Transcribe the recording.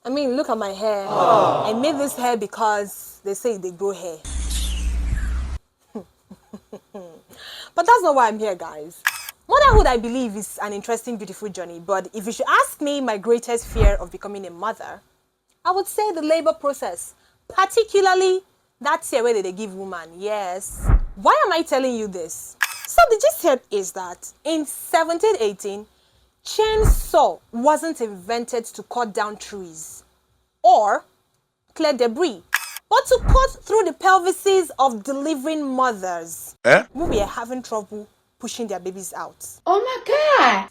I mean, look at my hair. I made this hair because they say they grow hair. But that's not why I'm here, guys. Motherhood, I believe, is an interesting, beautiful journey. But if you should ask me my greatest fear of becoming a mother, I would say the labor process. Particularly that year where they give woman. Yes. Why am I telling you this? So the gist here is that in 1718, chainsaw wasn't invented to cut down trees or clear debris, but to cut through the pelvises of delivering mothers who were having trouble pushing their babies out. Oh my God!